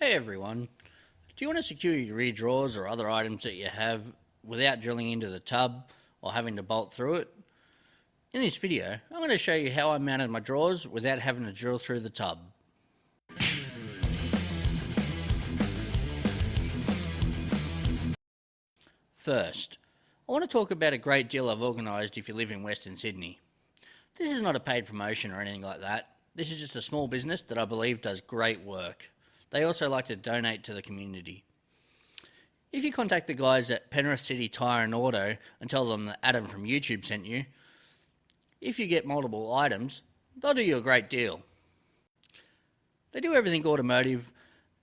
Hey everyone, do you want to secure your rear drawers or other items that you have without drilling into the tub or having to bolt through it? In this video, I'm going to show you how I mounted my drawers without having to drill through the tub. First, I want to talk about a great deal I've organised if you live in Western Sydney. This is not a paid promotion or anything like that. This is just a small business that I believe does great work. They also like to donate to the community. If you contact the guys at Penrith City Tyre and Auto and tell them that Adam from YouTube sent you, if you get multiple items, they'll do you a great deal. They do everything automotive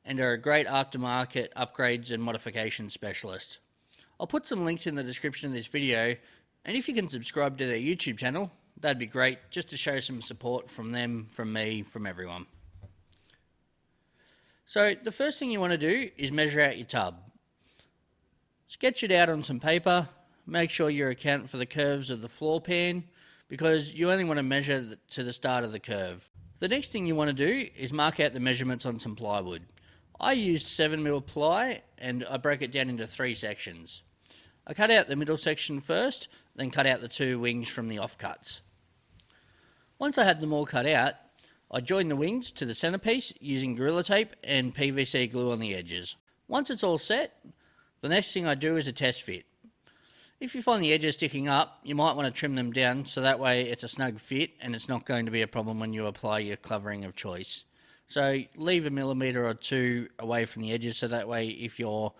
and are a great aftermarket upgrades and modification specialist. I'll put some links in the description of this video, and if you can subscribe to their YouTube channel, that'd be great, just to show some support from them, from me, from everyone. So the first thing you want to do is measure out your tub. Sketch it out on some paper. Make sure you account for the curves of the floor pan, because you only want to measure to the start of the curve. The next thing you want to do is mark out the measurements on some plywood. I used 7mm ply and I broke it down into 3 sections. I cut out the middle section first, then cut out the 2 wings from the offcuts. Once I had them all cut out, I joined the wings to the centerpiece using Gorilla Tape and PVC glue on the edges. Once it's all set, the next thing I do is a test fit. If you find the edges sticking up, you might want to trim them down so that way it's a snug fit and it's not going to be a problem when you apply your covering of choice. So leave a millimetre or 2 away from the edges so that way if you're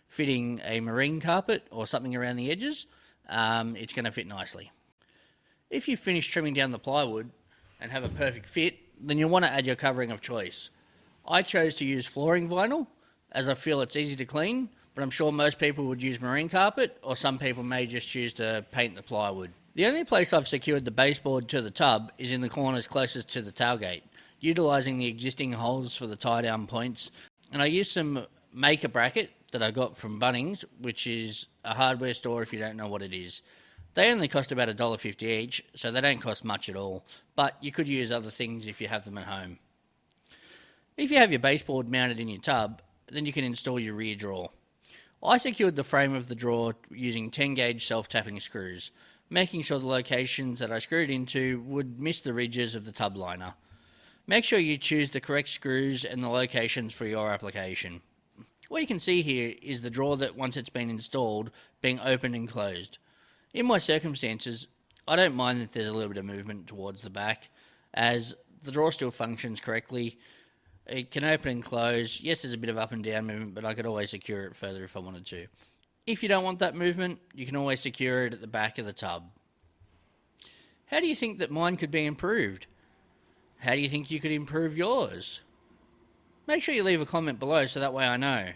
fitting a marine carpet or something around the edges, it's going to fit nicely. If you finish trimming down the plywood and have a perfect fit, then you'll want to add your covering of choice. I chose to use flooring vinyl as I feel it's easy to clean, but I'm sure most people would use marine carpet, or some people may just choose to paint the plywood. The only place I've secured the baseboard to the tub is in the corners closest to the tailgate, utilising the existing holes for the tie-down points, and I used some maker bracket that I got from Bunnings, which is a hardware store if you don't know what it is. They only cost about $1.50 each, so they don't cost much at all, but you could use other things if you have them at home. If you have your baseboard mounted in your tub, then you can install your rear drawer. I secured the frame of the drawer using 10-gauge self-tapping screws, making sure the locations that I screwed into would miss the ridges of the tub liner. Make sure you choose the correct screws and the locations for your application. What you can see here is the drawer that, once it's been installed, being opened and closed. In my circumstances, I don't mind if there's a little bit of movement towards the back, as the drawer still functions correctly. It can open and close. Yes, there's a bit of up and down movement, but I could always secure it further if I wanted to. If you don't want that movement, you can always secure it at the back of the tub. How do you think that mine could be improved? How do you think you could improve yours? Make sure you leave a comment below so that way I know.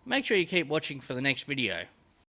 Make sure you keep watching for the next video.